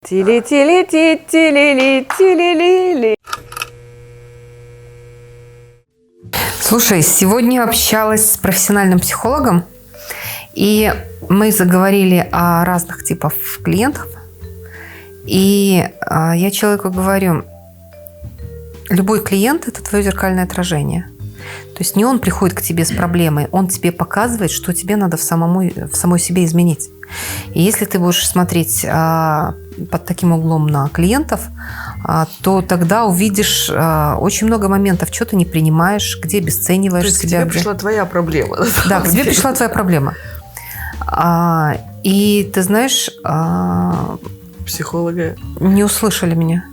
Тили-тили-ти-тили-ли-тили-ли-ли. Слушай, сегодня общалась с профессиональным психологом, и мы заговорили о разных типах клиентов. И я человеку говорю, любой клиент – это твое зеркальное отражение. То есть не он приходит к тебе с проблемой, он тебе показывает, что тебе надо в самой себе изменить. И если ты будешь смотреть под таким углом на клиентов, то тогда увидишь очень много моментов, что ты не принимаешь, где обесцениваешь себя. То есть себя. к тебе пришла твоя проблема. Да, к тебе пришла твоя проблема. И ты знаешь... Психологи не услышали меня.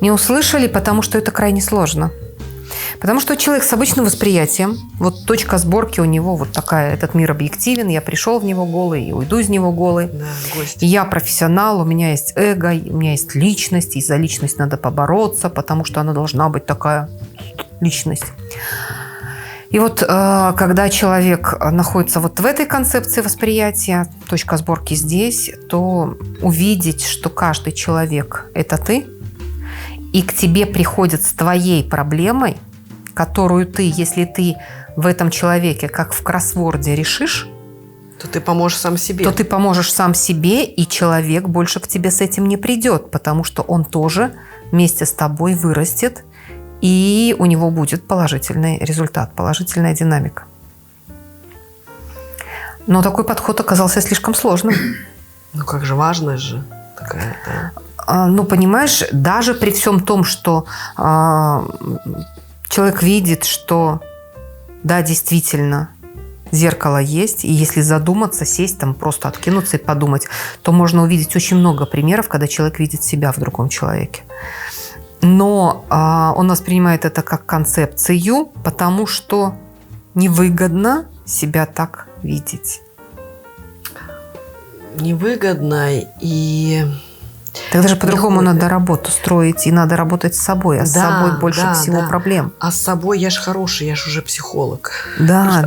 Не услышали, потому что это крайне сложно. Потому что человек с обычным восприятием, вот точка сборки у него вот такая, этот мир объективен, я пришел в него голый и уйду из него голый. Да, гость. Я профессионал, у меня есть эго, у меня есть личность, и за личность надо побороться, потому что она должна быть такая личность. И вот когда человек находится вот в этой концепции восприятия, точка сборки здесь, то увидеть, что каждый человек – это ты, и к тебе приходят с твоей проблемой, которую ты, если ты в этом человеке, как в кроссворде, решишь, то ты поможешь сам себе. То ты поможешь сам себе, и человек больше к тебе с этим не придет, потому что он тоже вместе с тобой вырастет, и у него будет положительный результат, положительная динамика. Но такой подход оказался слишком сложным. Ну как же, важная же такая, да. Ну, понимаешь, даже при всем том, что человек видит, что да, действительно, зеркало есть, и если задуматься, сесть там, просто откинуться и подумать, то можно увидеть очень много примеров, когда человек видит себя в другом человеке. Но он воспринимает это как концепцию, потому что невыгодно себя так видеть. Невыгодно и... Тогда же по-другому надо работу строить, и надо работать с собой, с собой больше всего проблем. А с собой я ж хороший, я ж уже психолог. Да.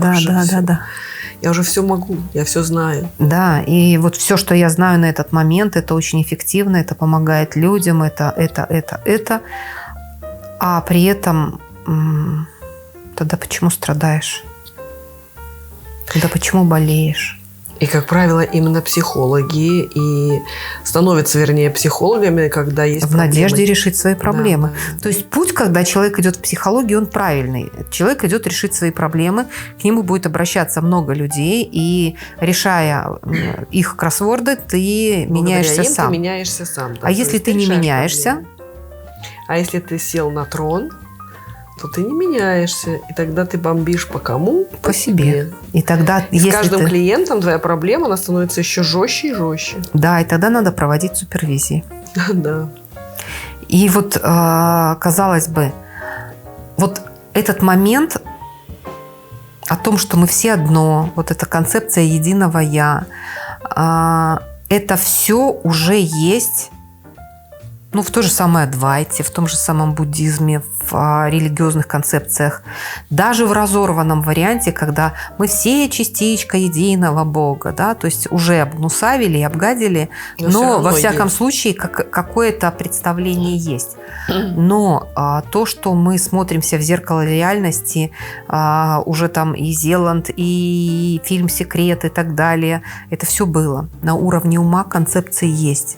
Я уже все могу, я все знаю. Да, и вот все, что я знаю на этот момент, это очень эффективно, это помогает людям, это. А при этом тогда почему страдаешь? Тогда почему болеешь? И, как правило, именно психологи и становятся, вернее, психологами, когда есть в надежде решить свои проблемы. Да. То есть путь, когда человек идет в психологию, он правильный. Человек идет решить свои проблемы, к нему будет обращаться много людей, и решая их кроссворды, ты меняешься сам. Ты меняешься сам. Да. А если ты не меняешься? Проблемы. А если ты сел на трон, то ты не меняешься. И тогда ты бомбишь по кому? По себе. И тогда, с каждым клиентом твоя проблема, она становится еще жестче и жестче. Да, и тогда надо проводить супервизии. Да. И вот, казалось бы, вот этот момент о том, что мы все одно, вот эта концепция единого «я», это все уже есть. Ну, в той же самой Адвайте, в том же самом буддизме, в религиозных концепциях. Даже в разорванном варианте, когда мы все частичка единого Бога, да, то есть уже обнусавили и обгадили, но во всяком случае какое-то представление есть. Но то, что мы смотримся в зеркало реальности, уже там и Зеланд, и фильм «Секрет» и так далее, это все было. На уровне ума концепции есть.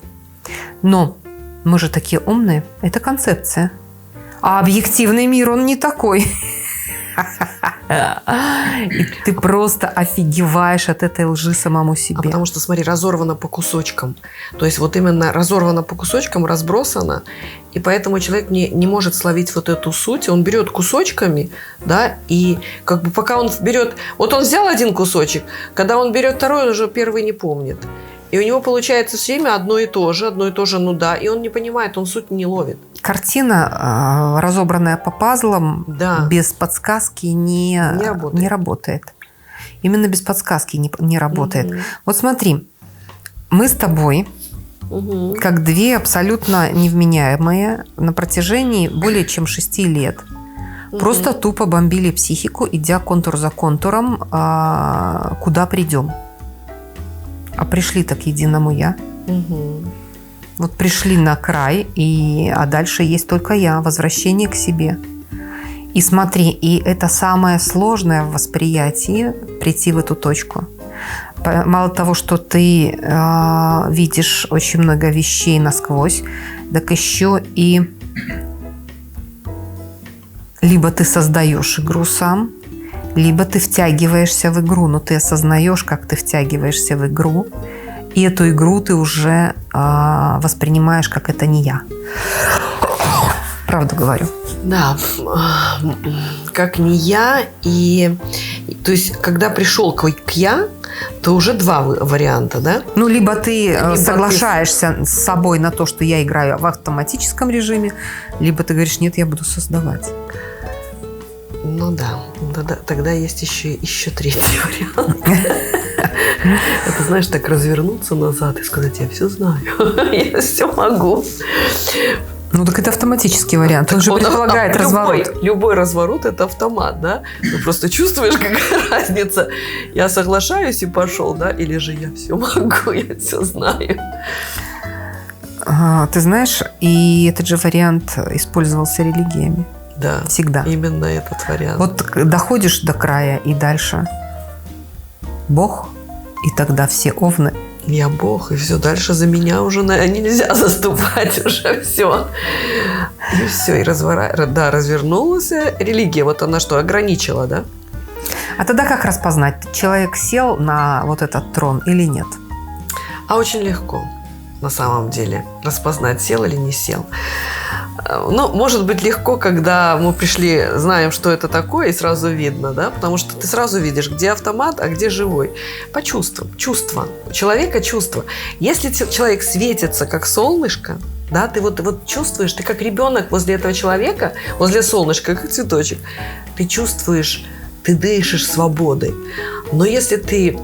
Но мы же такие умные. Это концепция. А объективный мир, он не такой. И ты просто офигеваешь от этой лжи самому себе. А потому что, смотри, разорвано по кусочкам. То есть вот именно разорвано по кусочкам, разбросано. И поэтому человек не может словить вот эту суть. Он берет кусочками, да, и как бы пока он берет... Вот он взял один кусочек, когда он берет второй, он уже первый не помнит. И у него получается все время одно и то же, ну да, и он не понимает, он суть не ловит. Картина, разобранная по пазлам, да. Без подсказки не работает. Именно без подсказки не работает. Вот смотри, мы с тобой, как две абсолютно невменяемые, на протяжении более чем 6 лет просто тупо бомбили психику, идя контур за контуром, куда придем. А пришли так к единому «я». Вот пришли на край, а дальше есть только я, возвращение к себе. И смотри, и это самое сложное в восприятии прийти в эту точку. Мало того, что ты видишь очень много вещей насквозь, так еще и либо ты создаешь игру сам, либо ты втягиваешься в игру, но ты осознаешь, как ты втягиваешься в игру, и эту игру ты уже воспринимаешь, как это не я. Правду говорю. Да, как не я. И то есть, когда пришел к я, то уже два варианта, да? Ну, либо ты соглашаешься с собой на то, что я играю в автоматическом режиме, либо ты говоришь, нет, я буду создавать. Ну да, тогда есть еще третий вариант. Это, знаешь, так развернуться назад и сказать, я все знаю, я все могу. Ну, так это автоматический вариант. Он же предполагает разворот. Любой разворот – это автомат, да? Ты просто чувствуешь, какая разница. Я соглашаюсь и пошел, да? Или же я все могу, я все знаю. Ты знаешь, и этот же вариант использовался религиями. Да, всегда. Именно этот вариант. Вот доходишь до края и дальше Бог, и тогда все овны. Я Бог, и все, дальше за меня уже нельзя заступать, уже все. И все, и развернулась религия. Вот она что, ограничила, да? А тогда как распознать, человек сел на вот этот трон или нет? А очень легко, на самом деле, распознать, сел или не сел. Ну, может быть, легко, когда мы пришли, знаем, что это такое, и сразу видно, да, потому что ты сразу видишь, где автомат, а где живой. По чувствам. Чувства. У человека чувства. Если человек светится, как солнышко, да, ты вот чувствуешь, ты как ребенок возле этого человека, возле солнышка, как цветочек, ты чувствуешь, ты дышишь свободой. Но если ты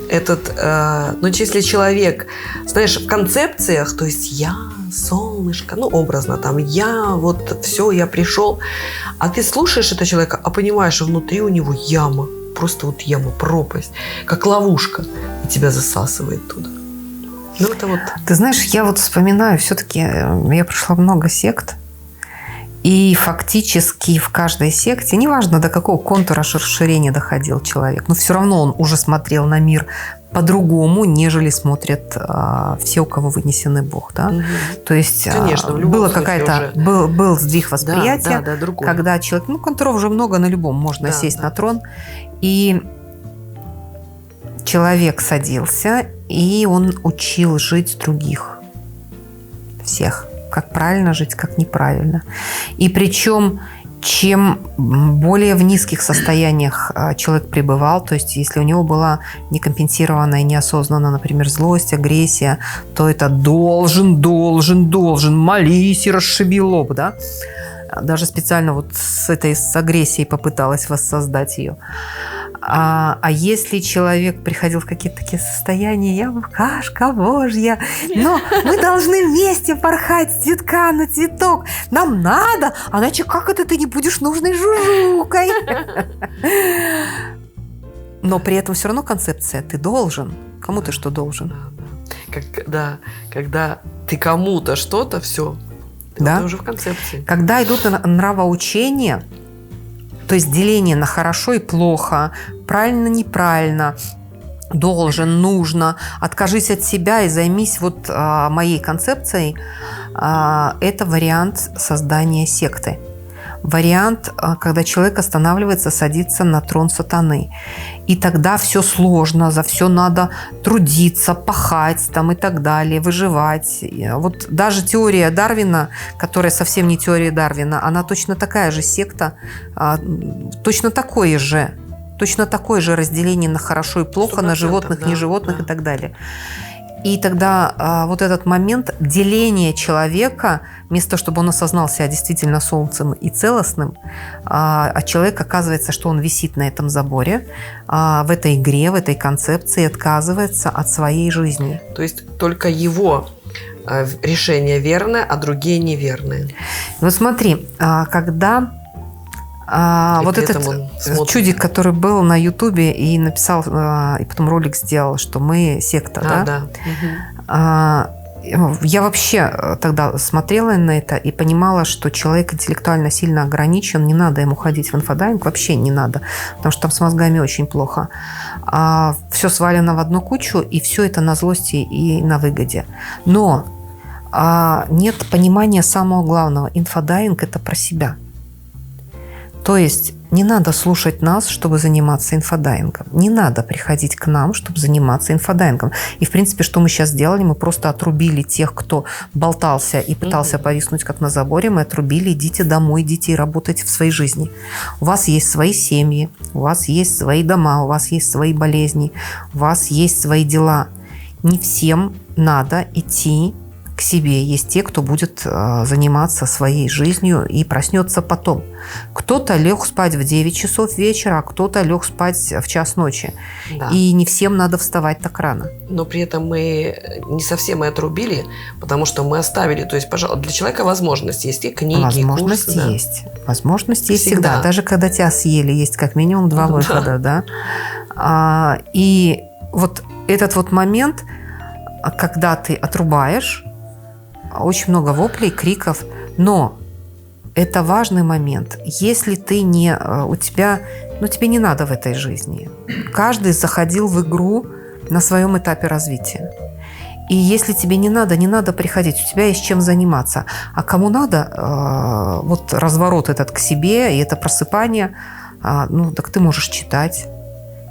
если человек, знаешь, в концепциях, то есть я солнышко, ну, образно, там, я, вот, все, я пришел, а ты слушаешь этого человека, а понимаешь, что внутри у него яма, просто вот яма, пропасть, как ловушка, и тебя засасывает туда. Ну, это вот. Ты знаешь, я вот вспоминаю, все-таки я прошла много сект, и фактически в каждой секте, неважно, до какого контура расширения доходил человек, но все равно он уже смотрел на мир по-другому, нежели смотрят все, у кого вынесенный Бог. Да? Угу. То есть конечно, было был сдвиг восприятия, да, когда человек, контуров уже много, на любом можно сесть на трон, и человек садился, и он учил жить других. Всех. Как правильно жить, как неправильно. И причем, чем более в низких состояниях человек пребывал, то есть если у него была некомпенсированная, неосознанная, например, злость, агрессия, то это должен, молись и расшиби лоб, да? Даже специально вот с агрессией попыталась воссоздать ее. А если человек приходил в какие-то такие состояния, я букашка Божья, но мы должны вместе порхать с цветка на цветок, нам надо, а иначе как это ты не будешь нужной жужукой? Но при этом все равно концепция, ты должен. Кому ты что должен? Когда ты кому-то что-то, все, да? Это уже в концепции. Когда идут нравоучения, то есть деление на хорошо и плохо, правильно, неправильно, должен, нужно, откажись от себя и займись вот моей концепцией, это вариант создания секты. Вариант, когда человек останавливается, садится на трон сатаны. И тогда все сложно, за все надо трудиться, пахать там, и так далее, выживать. Вот даже теория Дарвина, которая совсем не теория Дарвина, она точно такая же секта, точно такое же разделение на хорошо и плохо, на животных, да, неживотных, да, и так далее. И тогда вот этот момент деления человека, вместо того, чтобы он осознал себя действительно солнцем и целостным, а человек оказывается, что он висит на этом заборе, в этой игре, в этой концепции, отказывается от своей жизни. То есть только его решение верное, а другие неверные. Вот смотри, когда... вот этот чудик, который был на Ютубе и написал, и потом ролик сделал, что мы секта, да? Да. я вообще тогда смотрела на это и понимала, что человек интеллектуально сильно ограничен, не надо ему ходить в инфодайинг, вообще не надо, потому что там с мозгами очень плохо. Все свалено в одну кучу, и все это на злости и на выгоде. Но нет понимания самого главного. Инфодайинг – это про себя. То есть не надо слушать нас, чтобы заниматься инфодайингом. Не надо приходить к нам, чтобы заниматься инфодайингом. И, в принципе, что мы сейчас сделали? Мы просто отрубили тех, кто болтался и пытался повиснуть как на заборе. Мы отрубили: идите домой, идите и работайте в своей жизни. У вас есть свои семьи, у вас есть свои дома, у вас есть свои болезни, у вас есть свои дела. Не всем надо идти к себе. Есть те, кто будет заниматься своей жизнью и проснется потом. Кто-то лег спать в 9 часов вечера, а кто-то лег спать в час ночи. Да. И не всем надо вставать так рано. Но при этом мы не совсем и отрубили, потому что мы оставили, то есть, пожалуйста, для человека возможность есть и книги, Возможность курсы, да. есть. Возможность есть Всегда. всегда. Даже когда тебя съели, есть как минимум 2 выхода. Да? И вот этот вот момент, когда ты отрубаешь, очень много воплей, криков, но это важный момент. Если ты не... У тебя... тебе не надо в этой жизни. Каждый заходил в игру на своем этапе развития. И если тебе не надо приходить. У тебя есть чем заниматься. А кому надо, вот разворот этот к себе и это просыпание, так ты можешь читать.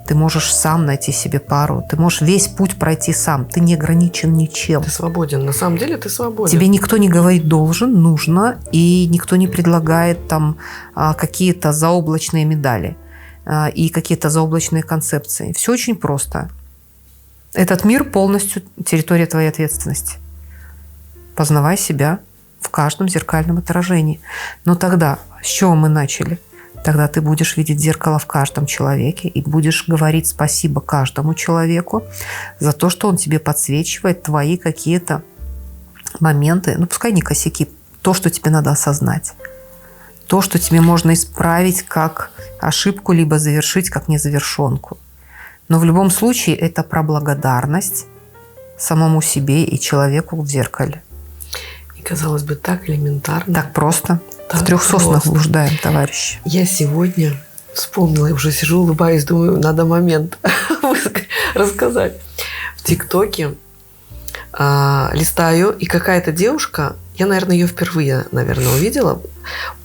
Ты можешь сам найти себе пару. Ты можешь весь путь пройти сам. Ты не ограничен ничем. Ты свободен. На самом деле ты свободен. Тебе никто не говорит должен, нужно, и никто не предлагает там какие-то заоблачные медали и какие-то заоблачные концепции. Все очень просто. Этот мир полностью территория твоей ответственности. Познавай себя в каждом зеркальном отражении. Но тогда с чего мы начали? Тогда ты будешь видеть зеркало в каждом человеке и будешь говорить спасибо каждому человеку за то, что он тебе подсвечивает твои какие-то моменты, пускай не косяки, то, что тебе надо осознать, то, что тебе можно исправить как ошибку, либо завершить как незавершенку. Но в любом случае это про благодарность самому себе и человеку в зеркале. И, казалось бы, так элементарно. Так просто. Так в 3 соснах просто. блуждаем, товарищи. Я сегодня вспомнила, я уже сижу, улыбаюсь, думаю, надо момент рассказать. В ТикТоке листаю, и какая-то девушка, я, наверное, ее впервые, увидела.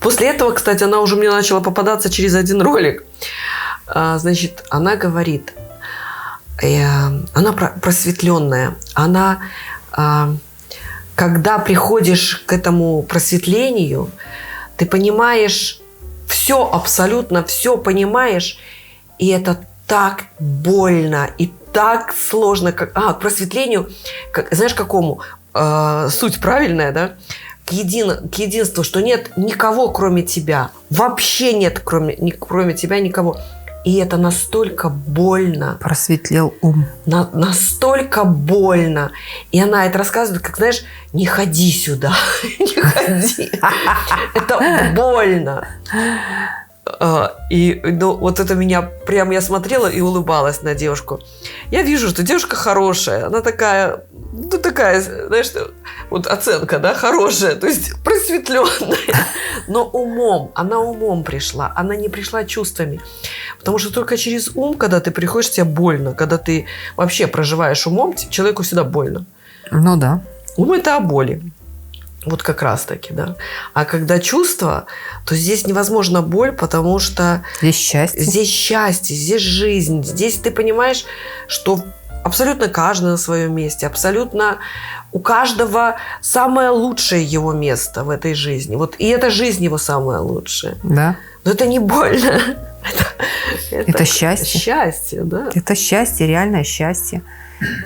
После этого, кстати, она уже мне начала попадаться через один ролик. Значит, она говорит, она просветленная, она, когда приходишь к этому просветлению, ты понимаешь все, абсолютно все понимаешь, и это так больно и так сложно. К просветлению, знаешь, какому? Суть правильная, да? К единству, что нет никого, кроме тебя. Вообще нет, кроме тебя никого. И это настолько больно. Просветлел ум. Настолько больно. И она это рассказывает, как, знаешь, не ходи сюда. Не ходи. Это больно. И вот это меня прям, я смотрела и улыбалась на девушку. Я вижу, что девушка хорошая. Она такая, знаешь, вот оценка, да, хорошая, то есть просветленная. Но она умом пришла. Она не пришла чувствами. Потому что только через ум, когда ты приходишь, тебе больно. Когда ты вообще проживаешь умом, человеку всегда больно. Ну да. Ум – это о боли. Вот как раз-таки, да. А когда чувство, то здесь невозможна боль, потому что... Здесь счастье. Здесь счастье, здесь жизнь. Здесь ты понимаешь, что абсолютно каждый на своем месте, абсолютно у каждого самое лучшее его место в этой жизни. Вот и эта жизнь его самая лучшая. Да. Но это не больно. Это счастье. Счастье, да. Это счастье, реальное счастье.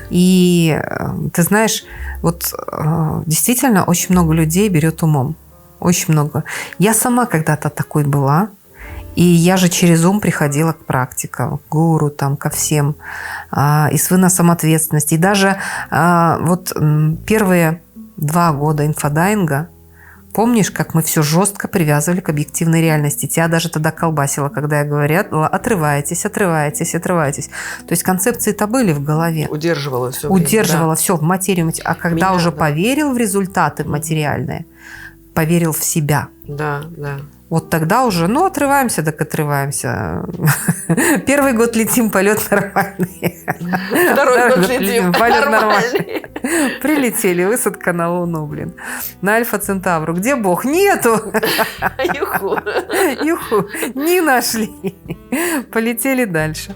И ты знаешь, вот действительно очень много людей берет умом. Очень много. Я сама когда-то такой была. И я же через ум приходила к практикам, к гуру, там, ко всем. И с выносом ответственности. И даже вот первые 2 года инфодайинга Помнишь, как мы все жестко привязывали к объективной реальности? Тебя даже тогда колбасило, когда я говорила, отрываетесь, отрываетесь, отрываетесь. То есть концепции-то были в голове. Удерживала все. Удерживала все в материю. А когда Меня, уже да. поверил в результаты материальные, поверил в себя. Да, да. Вот тогда уже, отрываемся, так отрываемся. Первый год летим, полет нормальный. Второй год летим, полет нормальный. Прилетели, высадка на Луну, на Альфа Центавру. Где Бог? Нету. Юху. Юху, не нашли. Полетели дальше.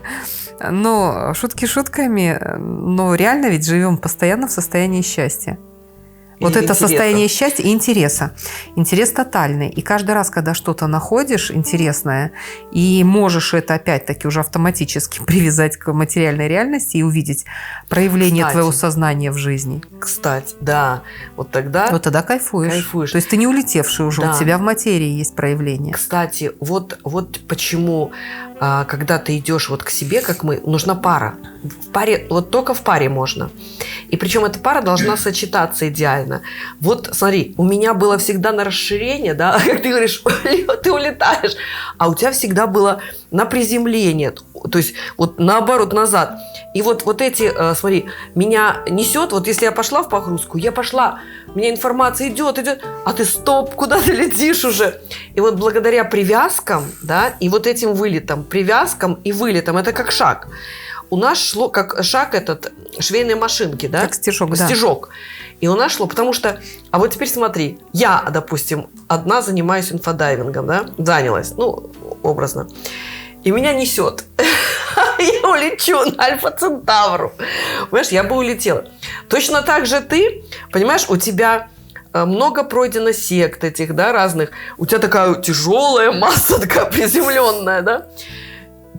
Но шутки шутками, но реально ведь живем постоянно в состоянии счастья. Вот это интереса. состояние счастья и интереса. Интерес тотальный. И каждый раз, когда что-то находишь интересное, и можешь это опять-таки уже автоматически привязать к материальной реальности и увидеть проявление Кстати. твоего сознания в жизни. Кстати, да. Вот тогда Кайфуешь. кайфуешь. То есть ты не улетевший уже, Да. у тебя в материи есть проявление. Кстати, вот почему, когда ты идешь вот к себе, как мы, нужна пара. В паре, вот только в паре можно. И причем эта пара должна сочетаться идеально. Вот смотри, у меня было всегда на расширение, да, как ты говоришь, ты улетаешь, а у тебя всегда было на приземление, то есть вот наоборот, назад. И вот эти, смотри, меня несет, вот если я пошла в погрузку, я пошла, у меня информация идет, а ты стоп, куда ты летишь уже? И вот благодаря привязкам, да, и вот этим вылетам, привязкам и вылетам, это как шаг. У нас шло, как шаг этот, швейной машинки, да? Как стежок, да. Стежок. И у нас шло, потому что... А вот теперь смотри, я, допустим, одна занимаюсь инфодайвингом, да? Занялась, образно. И меня несет. Я улечу на Альфа Центавру. Понимаешь, я бы улетела. Точно так же ты, понимаешь, у тебя много пройдено сект этих, да, разных. У тебя такая тяжелая масса, такая приземленная, да?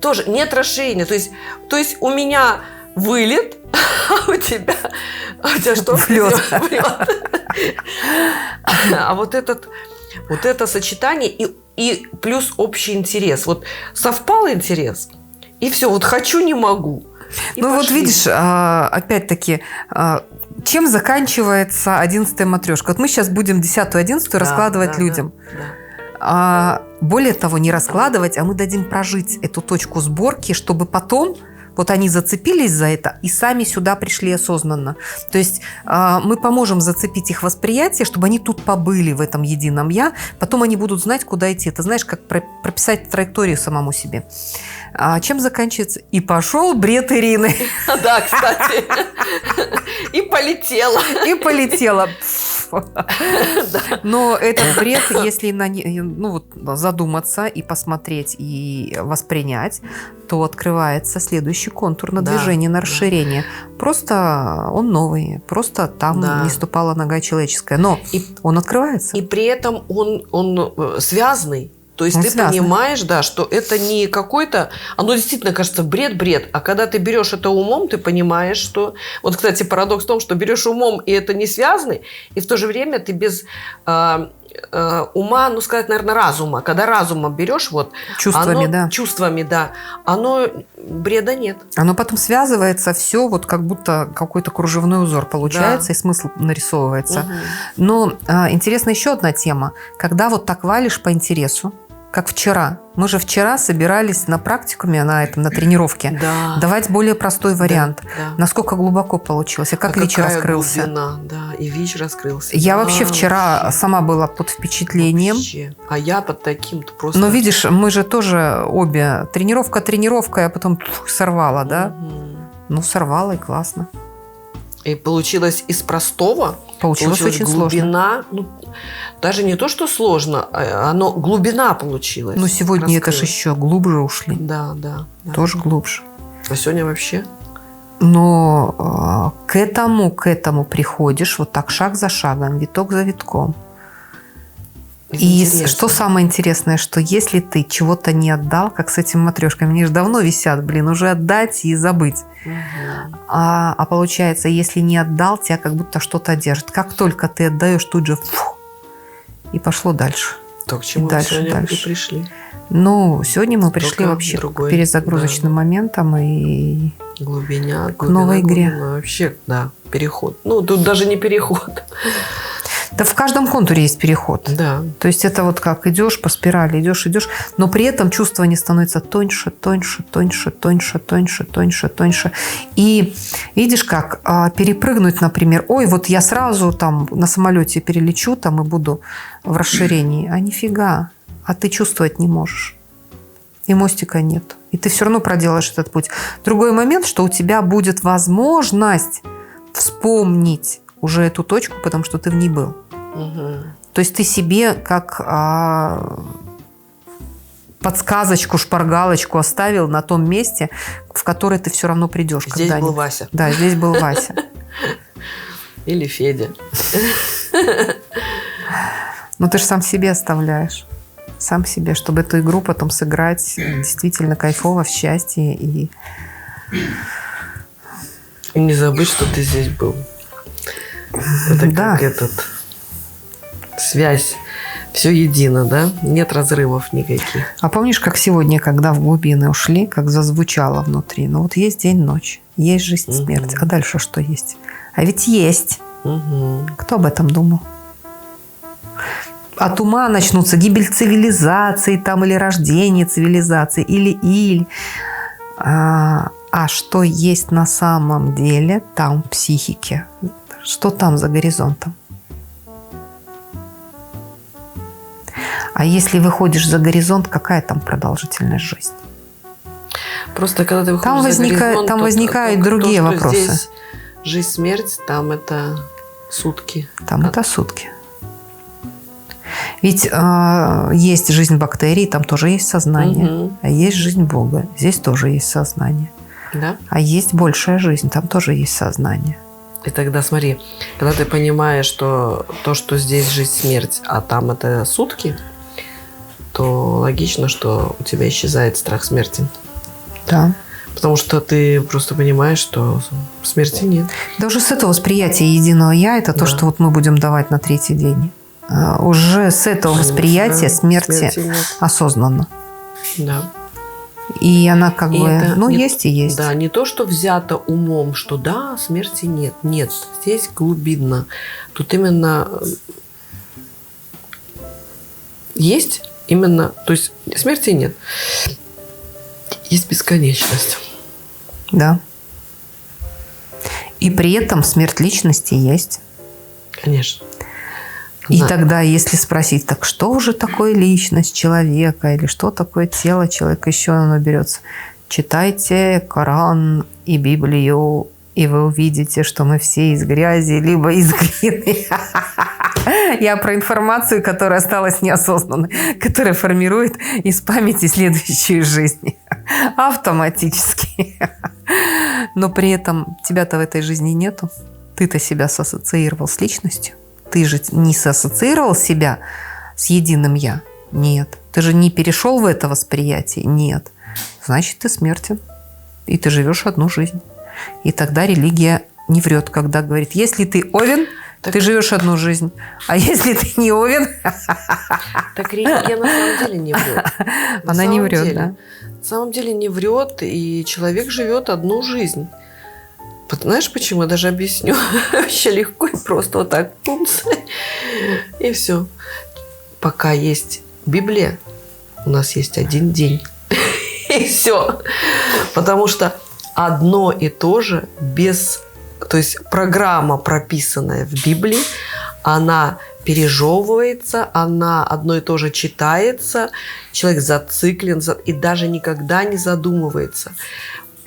Тоже нет расширения. То есть у меня вылет, а у тебя что? Влет. А вот это сочетание и плюс общий интерес. Вот совпал интерес, и все, вот хочу, не могу. И вот пошли. видишь, опять-таки, чем заканчивается 11-я матрешка? Вот мы сейчас будем 10-ю, 11-ю раскладывать людям. Более того, не раскладывать, а мы дадим прожить эту точку сборки, чтобы потом вот они зацепились за это и сами сюда пришли осознанно. То есть мы поможем зацепить их восприятие, чтобы они тут побыли в этом едином «я». Потом они будут знать, куда идти. Это знаешь, как прописать траекторию самому себе. Чем заканчивается? И пошел бред Ирины. Да, кстати. И полетела. И полетела. Но этот бред, если задуматься и посмотреть, и воспринять, то открывается следующий контур на движение, на расширение. Просто он новый, просто там не ступала нога человеческая. Но он открывается. И при этом он связанный. То есть ты понимаешь, да, что это не какой-то... Оно действительно кажется бред, а когда ты берешь это умом, ты понимаешь, что... Вот, кстати, парадокс в том, что берешь умом, и это не связанный, и в то же время ты без ума, сказать, наверное, разума. Когда разумом берешь, чувствами, да, оно бреда нет. Оно потом связывается, все вот как будто какой-то кружевной узор получается, и смысл нарисовывается. Угу. Но интересна еще одна тема. Когда вот так валишь по интересу, как вчера. Мы же вчера собирались на практикуме, на тренировке, давать более простой вариант. Да. Насколько глубоко получилось, и как ВИЧ раскрылся. Глубина, да, и ВИЧ раскрылся. Я вообще вчера сама была под впечатлением. Вообще. А я под таким-то просто... Но видишь, мы же тоже обе тренировка, а потом сорвала, да? Угу. Сорвала, и классно. И получилось из простого. Получилось очень глубина, сложно. Даже не то, что сложно, глубина получилась. Сегодня это же еще глубже ушли. Да. Тоже глубже. А сегодня вообще? Но к этому приходишь вот так шаг за шагом, виток за витком. И что самое интересное, что если ты чего-то не отдал, как с этими матрешками, они же давно висят, уже отдать и забыть. Угу. А получается, если не отдал, тебя как будто что-то держит. Как только ты отдаешь, тут же и пошло дальше. То, к чему мы сегодня пришли. Сегодня мы пришли вообще к перезагрузочным моментам и глубина, к новой игре. Вообще, да, переход. Тут даже не переход. Да в каждом контуре есть переход. Да. То есть это вот как идешь по спирали, идешь, но при этом чувствование становится тоньше, тоньше, тоньше, тоньше, тоньше, тоньше, тоньше. И видишь, как перепрыгнуть, например, ой, вот я сразу там на самолете перелечу там и буду в расширении. А нифига, а ты чувствовать не можешь. И мостика нет. И ты все равно проделаешь этот путь. Другой момент, что у тебя будет возможность вспомнить уже эту точку, потому что ты в ней был. Угу. То есть ты себе как подсказочку, шпаргалочку оставил на том месте, в которое ты все равно придешь. Здесь был Вася. Да, здесь был Вася. Или Федя. Но ты же сам себе оставляешь. Сам себе, чтобы эту игру потом сыграть действительно кайфово, в счастье. И не забыть, что ты здесь был. Это да. как связь. Все едино, да? Нет разрывов никаких. А помнишь, как сегодня, когда в глубины ушли, как зазвучало внутри? Ну вот есть день, ночь, есть жизнь, смерть. А дальше что есть? А ведь есть. Кто об этом думал? От ума начнутся гибель цивилизации там, или рождение цивилизации, или. А что есть на самом деле там в психике? Что там за горизонтом? А если выходишь за горизонт, какая там продолжительность жизни? Просто когда ты выходишь за горизонт, там возникают другие вопросы. Здесь жизнь, смерть, там это сутки. Там это сутки. Ведь есть жизнь бактерий, там тоже есть сознание. А есть жизнь Бога, здесь тоже есть сознание. Да? А есть большая жизнь, там тоже есть сознание. И тогда смотри, когда ты понимаешь, что то, что здесь жизнь, смерть, а там это сутки, то логично, что у тебя исчезает страх смерти. Да. Потому что ты просто понимаешь, что смерти нет. Да уже с этого восприятия единого «я» это то, что вот мы будем давать на третий день. Уже с этого восприятия смерти осознанно. Да. И она как и бы, не, есть и есть. Да, не то, что взято умом, что да, смерти нет. Нет, здесь глубинно. Тут именно есть именно, то есть смерти нет. Есть бесконечность. Да. И при этом смерть личности есть. Конечно. И тогда, если спросить, так что же такое личность человека, или что такое тело человека, еще оно берется. Читайте Коран и Библию, и вы увидите, что мы все из грязи, либо из глины. Я про информацию, которая осталась неосознанной, которая формирует из памяти следующую жизнь. Автоматически. Но при этом тебя-то в этой жизни нету. Ты-то себя ассоциировал с личностью. Ты же не ассоциировал себя с единым «я». Нет. Ты же не перешел в это восприятие. Нет. Значит, ты смертен. И ты живешь одну жизнь. И тогда религия не врет, когда говорит, если ты Овен, ты живешь одну жизнь. А если ты не Овен... Так религия на самом деле не врет. Она не врет, да? На самом деле не врет, и человек живет одну жизнь. Знаешь почему? Я даже объясню. Вообще легко и просто вот так. Пумс. И все. Пока есть Библия, у нас есть один день. И все. Потому что одно и то же без... То есть программа, прописанная в Библии, она пережевывается, она одно и то же читается, человек зациклен и даже никогда не задумывается.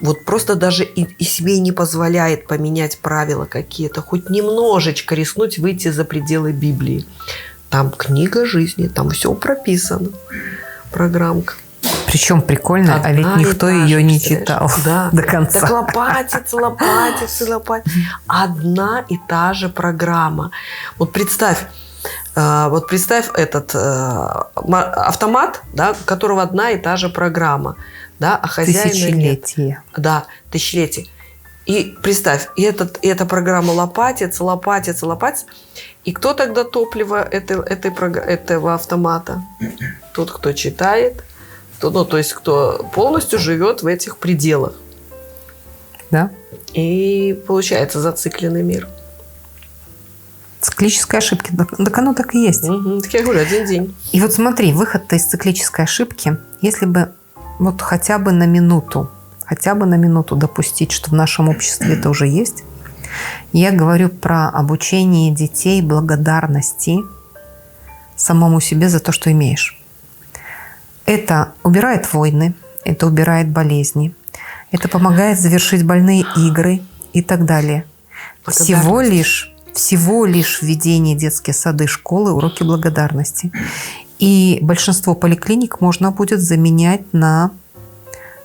Вот просто даже и себе не позволяет поменять правила какие-то, хоть немножечко рискнуть выйти за пределы Библии. Там книга жизни, там все прописано. Программка. Причем прикольно, а ведь никто ее не читал до конца. Так лопатится. Одна и та же программа. Вот представь этот автомат, да, у которого одна и та же программа. Да, а хозяина тысячелетия. Нет. Да, тысячелетия. И представь, эта программа лопатится. И кто тогда топливо этого автомата? Тот, кто читает, то есть кто полностью живет в этих пределах. Да. И получается зацикленный мир. Циклической ошибки. Так оно так и есть. Так я говорю, один день. И вот смотри, выход-то из циклической ошибки, если бы вот хотя бы на минуту допустить, что в нашем обществе это уже есть, я говорю про обучение детей благодарности самому себе за то, что имеешь. Это убирает войны, это убирает болезни, это помогает завершить больные игры и так далее. Всего лишь введение детские сады, школы, уроки благодарности. И большинство поликлиник можно будет заменять на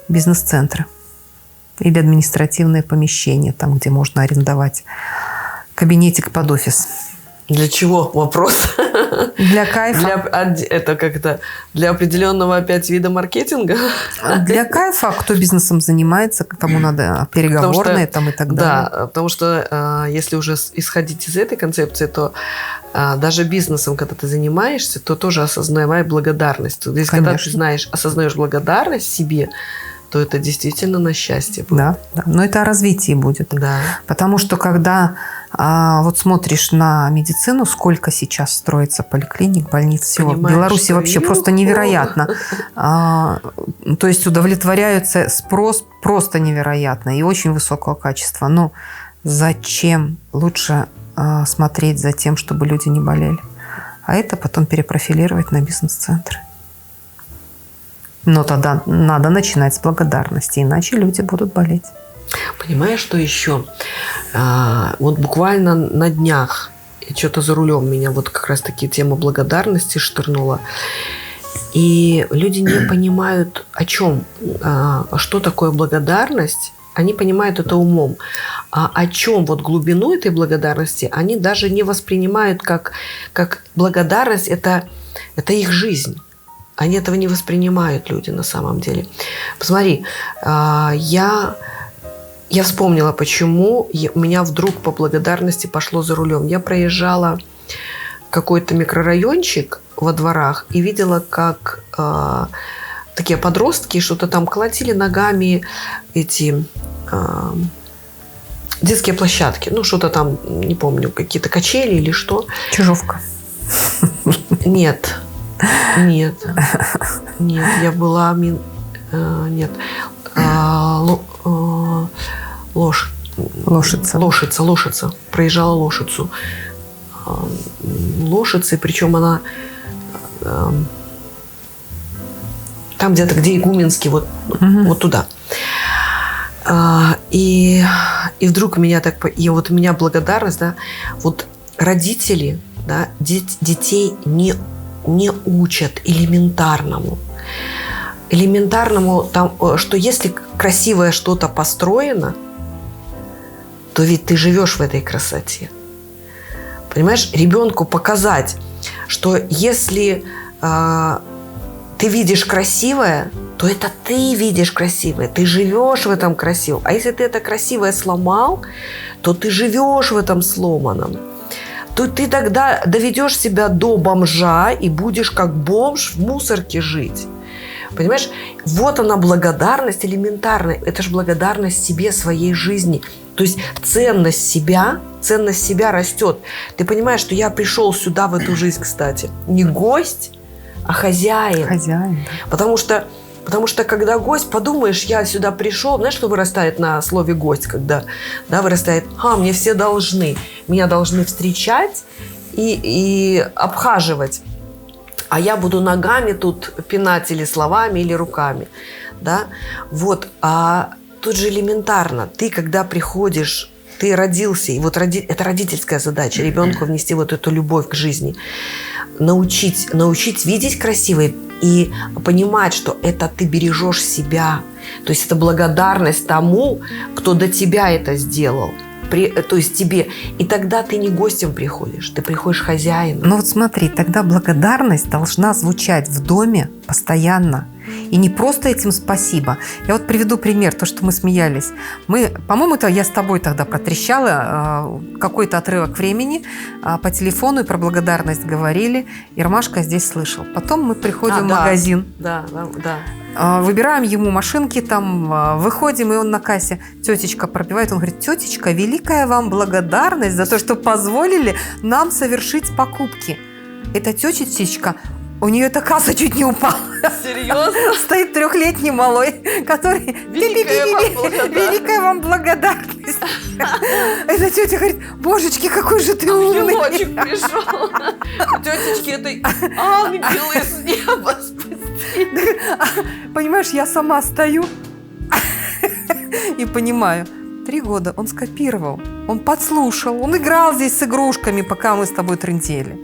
бизнес-центры или административные помещения, там, где можно арендовать кабинетик под офис. Для чего? Вопрос. Для кайфа. Это как-то для определенного опять вида маркетинга? Для кайфа, кто бизнесом занимается, кому надо переговорные там и так далее. Да, потому что если уже исходить из этой концепции, то даже бизнесом, когда ты занимаешься, то тоже осознавай благодарность. То есть, когда ты осознаешь благодарность себе, то это действительно на счастье будет. Да, да. Но это о развитии будет. Да. Потому что когда вот смотришь на медицину, сколько сейчас строится поликлиник, больниц, всего. В Беларуси вообще просто невероятно. То есть удовлетворяется спрос просто невероятно и очень высокого качества. Но зачем? Лучше смотреть за тем, чтобы люди не болели. А это потом перепрофилировать на бизнес-центры. Но тогда надо начинать с благодарности, иначе люди будут болеть. Понимаешь, что еще? Вот буквально на днях, что-то за рулем меня вот как раз-таки тема благодарности штырнула. И люди не понимают, о чем, что такое благодарность. Они понимают это умом. А о чем вот глубину этой благодарности, они даже не воспринимают как благодарность – это их жизнь. Они этого не воспринимают, люди, на самом деле. Посмотри, я вспомнила, почему у меня вдруг по благодарности пошло за рулем. Я проезжала какой-то микрорайончик во дворах и видела, как такие подростки что-то там колотили ногами, эти детские площадки. Ну, что-то там, не помню, какие-то качели или что. Чижовка. Нет, я была... Нет. Лошица. Проезжала Лошицу. Лошицы, причем она там где-то, где Игуменский, вот туда. И вдруг меня так... И вот у меня благодарность, да, вот родители, да, детей не учат элементарному. Там, что если красивое что-то построено, то ведь ты живешь в этой красоте. Понимаешь, ребенку показать, что если ты видишь красивое, то это ты видишь красивое, ты живешь в этом красивом. А если ты это красивое сломал, то ты живешь в этом сломанном. То ты тогда доведешь себя до бомжа и будешь как бомж в мусорке жить. Понимаешь? Вот она благодарность элементарная. Это же благодарность себе, своей жизни. То есть ценность себя растет. Ты понимаешь, что я пришел сюда, в эту жизнь, кстати, не гость, а хозяин. Хозяин. Потому что когда гость, подумаешь, я сюда пришел, знаешь, что вырастает на слове гость, когда, да, вырастает, мне все должны, меня должны встречать и обхаживать. А я буду ногами тут пинать или словами, или руками. Да? Вот. А тут же элементарно. Ты, когда приходишь, ты родился, и вот это родительская задача, ребенку внести вот эту любовь к жизни. Научить видеть красивое и понимать, что это ты бережешь себя. То есть это благодарность тому, кто до тебя это сделал. То есть тебе. И тогда ты не гостем приходишь, ты приходишь хозяином. Ну вот смотри, тогда благодарность должна звучать в доме постоянно. И не просто этим спасибо. Я вот приведу пример, то, что мы смеялись. По-моему, это я с тобой тогда протрещала какой-то отрывок времени по телефону и про благодарность говорили. И Ромашка здесь слышал. Потом мы приходим в магазин. Да. Выбираем ему машинки, там, выходим, и он на кассе. Тетечка пробивает, он говорит: тетечка, великая вам благодарность за то, что позволили нам совершить покупки. Эта тетечка, у нее эта касса чуть не упала. Серьезно? Стоит 3-летний малой, который... Великая вам благодарность. Эта тетя говорит: божечки, какой же ты умный. Ангелочек пришел. Тетечки этой ангелы с неба спасти. Понимаешь, я сама стою и понимаю, 3 года он скопировал, он подслушал, он играл здесь с игрушками, пока мы с тобой трындели.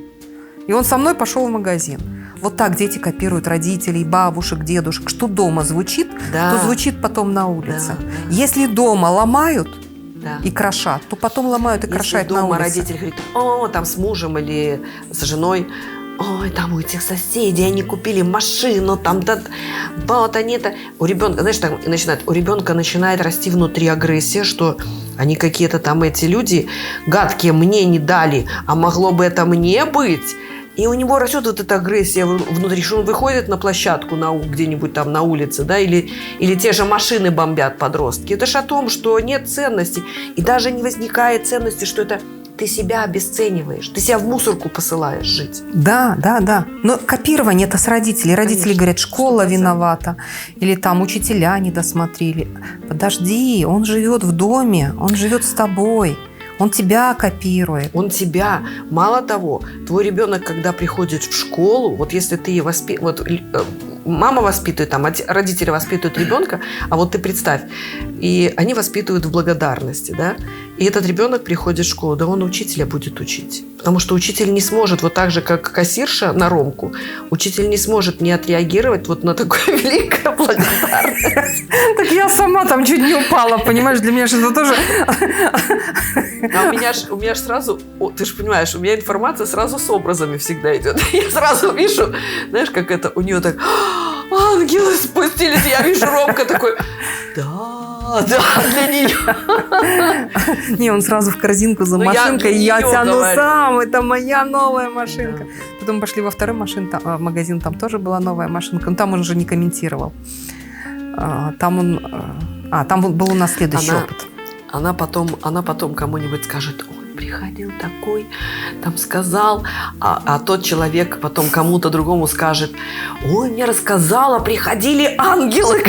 И он со мной пошел в магазин. Вот так дети копируют родителей, бабушек, дедушек. Что дома звучит, Да. то звучит потом на улице. Да. Если дома ломают Да. и крошат, то потом ломают и Если крошат на дома улице. родитель говорит: о, там с мужем или с женой, ой, там у этих соседей, они купили машину, там, да, вот они это... У ребенка, знаешь, так начинает, у ребенка начинает расти внутри агрессия, что они какие-то там эти люди гадкие, мне не дали, а могло бы это мне быть. И у него растет вот эта агрессия внутри, что он выходит на площадку где-нибудь там на улице, да, или те же машины бомбят подростки. Это же о том, что нет ценностей. И даже не возникает ценности, что это ты себя обесцениваешь, ты себя в мусорку посылаешь жить. Да, да, да. Но копирование это с родителей. Родители Конечно, говорят: школа 100%. виновата. Или там учителя не досмотрели. Подожди, он живет в доме, он живет с тобой. Он тебя копирует. Он тебя. Мало того, твой ребенок, когда приходит в школу, вот если ты мама воспитывает, там, родители воспитывают ребенка, а вот ты представь, и они воспитывают в благодарности, да, и этот ребенок приходит в школу, да он учителя будет учить. Потому что учитель не сможет, вот так же, как кассирша на Ромку, учитель не сможет не отреагировать вот на такое великое благодарность. Так я сама там чуть не упала, понимаешь, для меня же это тоже... А у меня ж сразу, ты же понимаешь, у меня информация сразу с образами всегда идет. Я сразу вижу, знаешь, как это у нее так: ангелы спустились. Я вижу, Ромка такой: да, для нее. Не, он сразу в корзинку за Ну, я машинкой, для я неё тяну говорю. сам, это моя новая машинка. Потом пошли во второй магазин, там тоже была новая машинка, но там он уже не комментировал. Там был у нас следующий опыт. Она потом кому-нибудь скажет: ой, приходил такой, там сказал, а тот человек потом кому-то другому скажет: ой, мне рассказала, приходили ангелы.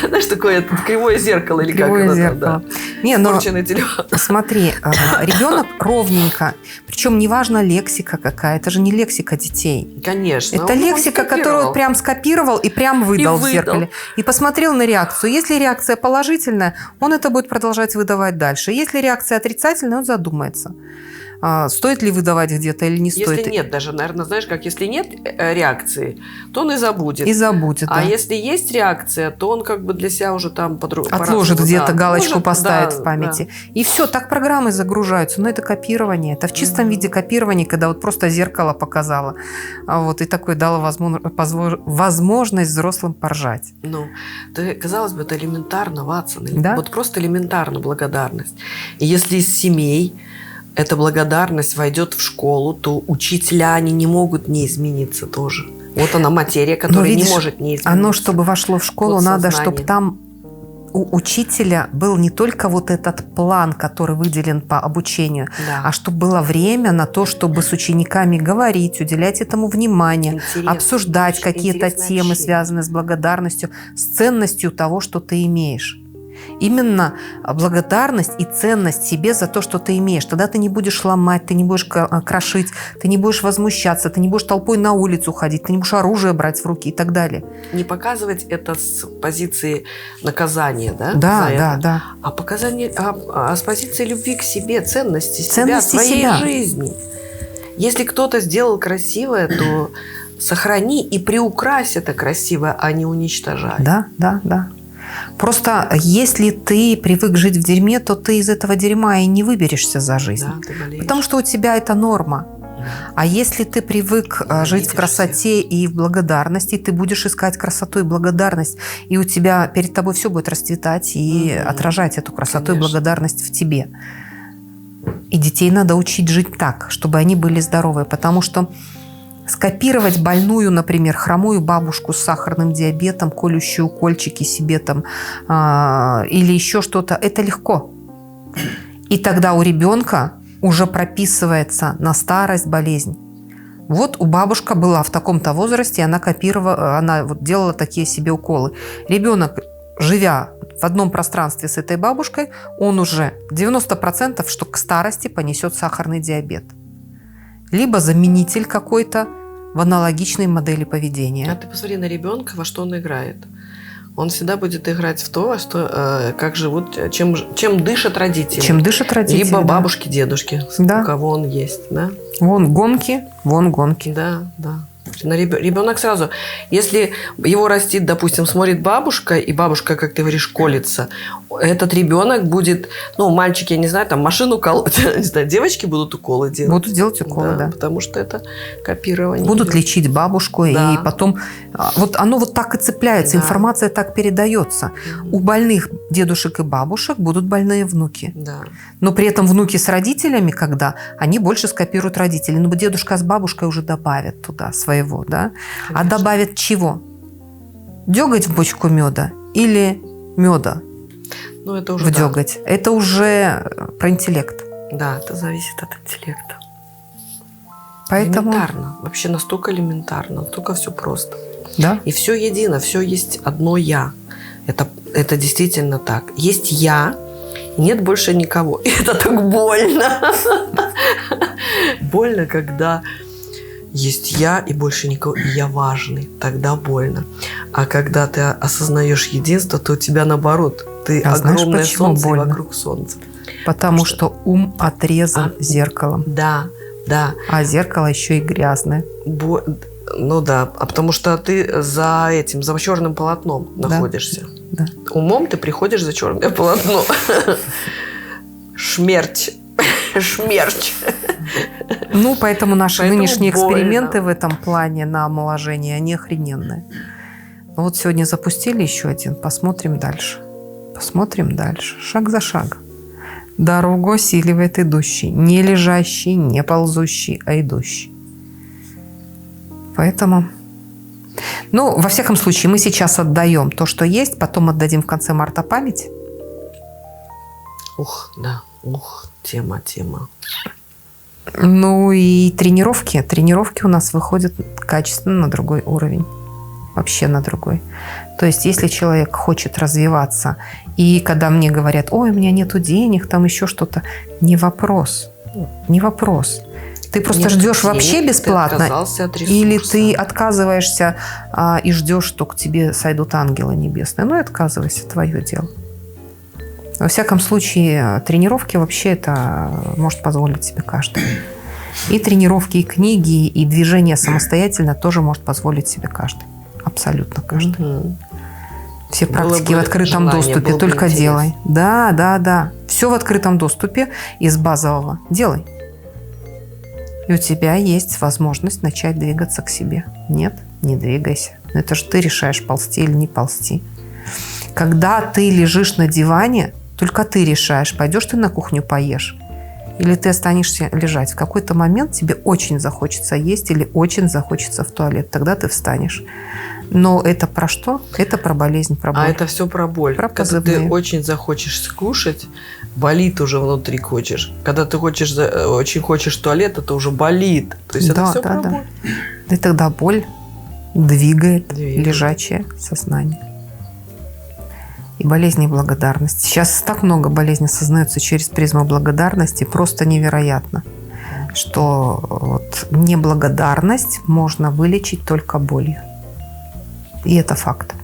Знаешь, такое кривое зеркало или как Кривое это? зеркало. Не, но Испорченный телефон. смотри, ребенок ровненько, причем неважно лексика какая, это же не лексика детей. Конечно. Это он лексика, скопировал. которую прям скопировал и прям выдал в выдал. зеркале. И посмотрел на реакцию. Если реакция положительная, он это будет продолжать выдавать дальше. Если реакция отрицательная, он задумается, стоит ли выдавать где-то или не стоит. Если нет даже, наверное, знаешь, как если нет реакции, то он и забудет. И забудет, А да. если есть реакция, то он как бы для себя уже там Отложит где-то, галочку поставит в памяти. Да. И все, так программы загружаются. Но это копирование. Это в чистом виде копирование, когда вот просто зеркало показало. Вот, и такое дало возможность взрослым поржать. Ну, казалось бы, это элементарно, Ватсон. Да? Вот просто элементарно благодарность. И если из семей эта благодарность войдет в школу, то учителя, они не могут не измениться тоже. Вот она материя, которая видишь, не может не измениться. Оно, чтобы вошло в школу, Вот надо, сознание. чтобы там у учителя был не только вот этот план, который выделен по обучению, Да. а чтобы было время на то, чтобы с учениками говорить, уделять этому внимание, Интересно, обсуждать очень какие-то интересное темы, общение. связанные с благодарностью, с ценностью того, что ты имеешь. Именно благодарность и ценность себе за то, что ты имеешь. Тогда ты не будешь ломать, ты не будешь крошить, ты не будешь возмущаться, ты не будешь толпой на улицу ходить, ты не будешь оружие брать в руки и так далее. Не показывать это с позиции наказания, да? Да, за да, это, да. а показание, с позиции любви к себе, ценности себя, Ценности своей себя. жизни. Если кто-то сделал красивое, то сохрани и приукрась это красивое, а не уничтожай. Да, да, да. Просто если ты привык жить в дерьме, то ты из этого дерьма и не выберешься за жизнь. Да, ты болеешь. Потому что у тебя это норма. А если ты привык жить в красоте и в благодарности, ты будешь искать красоту и благодарность, и у тебя перед тобой все будет расцветать и отражать эту красоту и благодарность в тебе. И детей надо учить жить так, чтобы они были здоровы, потому что скопировать больную, например, хромую бабушку с сахарным диабетом, колющие укольчики себе там или еще что-то, это легко. И тогда у ребенка уже прописывается на старость болезнь. Вот у бабушка была в таком-то возрасте, она копировала, она вот делала такие себе уколы. Ребенок, живя в одном пространстве с этой бабушкой, он уже 90%, что к старости понесет сахарный диабет. Либо заменитель какой-то в аналогичной модели поведения. А ты посмотри на ребенка, во что он играет. Он всегда будет играть в то, во что, как живут, чем дышат родители. Чем дышат родители. Либо да. бабушки, дедушки, да. у кого он есть. Да? Вон гонки, вон гонки. Да, да. Ребенок сразу, если его растит, допустим, смотрит бабушка, и бабушка, как ты говоришь, колется, этот ребенок будет, ну, мальчики, я не знаю, там машину колоть, не знаю, девочки будут уколы делать. Будут делать уколы, да. Потому что это копирование. Будут лечить бабушку, да. И потом, вот оно вот так и цепляется, да. Информация так передается. У больных дедушек и бабушек будут больные внуки. Да. Но при этом внуки с родителями, когда они больше скопируют родителей. Ну, дедушка с бабушкой уже добавят туда своего, да? Конечно. А добавят чего? Деготь в бочку меда или меда ну, это уже в деготь? Да. Это уже про интеллект. Да, это зависит от интеллекта. Поэтому... Элементарно. Вообще настолько элементарно, настолько все просто. Да? И все едино, все есть одно «я». Это действительно так. Есть «я», нет больше никого. И это так больно. Больно, когда есть я и больше никого, и я важный. Тогда больно. А когда ты осознаешь единство, то у тебя наоборот. Ты огромное солнце больно? Вокруг солнца. Потому что ум отрезан зеркалом. Да, да. А зеркало еще и грязное. Ну да, а потому что ты за черным полотном находишься. Да. Умом ты приходишь за черное полотно. Шмерть. Ну, поэтому наши нынешние эксперименты в этом плане на омоложение, они охрененные. Ну, вот сегодня запустили еще один. Посмотрим дальше. Шаг за шагом. Дорогу осиливает идущий. Не лежащий, не ползущий, а идущий. Поэтому... Ну, во всяком случае, мы сейчас отдаем то, что есть, потом отдадим в конце марта память. Ух, да. Ух, тема. Ну и тренировки. Тренировки у нас выходят качественно на другой уровень. Вообще на другой. То есть, если человек хочет развиваться, и когда мне говорят, ой, у меня нету денег, там еще что-то, не вопрос. Ты просто ждешь вообще бесплатно, или ты отказываешься и ждешь, что к тебе сойдут ангелы небесные. Ну и отказывайся, твое дело. Во всяком случае, тренировки вообще это может позволить себе каждый. И тренировки, и книги, и движение самостоятельно тоже может позволить себе каждый. Абсолютно каждый. Угу. Все практики в открытом доступе, только делай. Да. Все в открытом доступе из базового. Делай. И у тебя есть возможность начать двигаться к себе. Нет, не двигайся. Это же ты решаешь, ползти или не ползти. Когда ты лежишь на диване, только ты решаешь, пойдешь ты на кухню поешь, или ты останешься лежать. В какой-то момент тебе очень захочется есть или очень захочется в туалет. Тогда ты встанешь. Но это про что? Это про болезнь, про боль. А это все про боль. Про когда ты очень захочешь скушать, болит уже внутри хочешь. Когда ты очень хочешь в туалет, это уже болит. То есть это все про боль. И тогда боль двигает лежачее сознание. И болезни, и благодарность. Сейчас так много болезней осознается через призму благодарности. Просто невероятно, что вот неблагодарность можно вылечить только болью. И это факт.